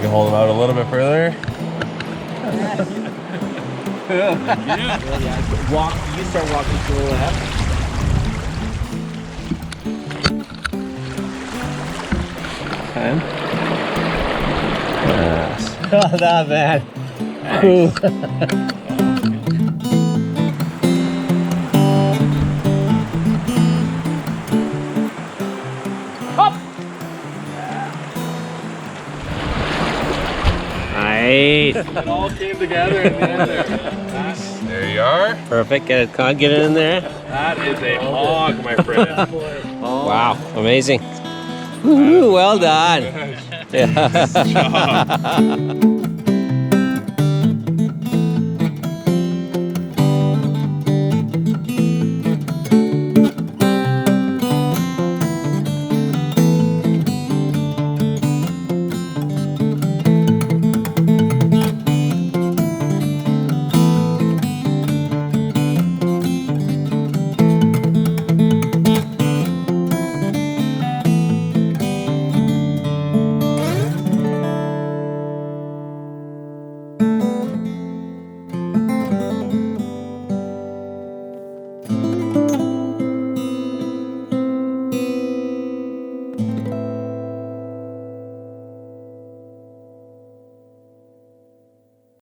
can hold him out a little bit further. Walk. You start walking to the left. Okay. Yes. Oh, not bad. Nice. It all came together in the end there. There you are. Perfect. Get it in there. That is a hog, my friend. Oh. Wow. Amazing. Woo-hoo, well done. Good job.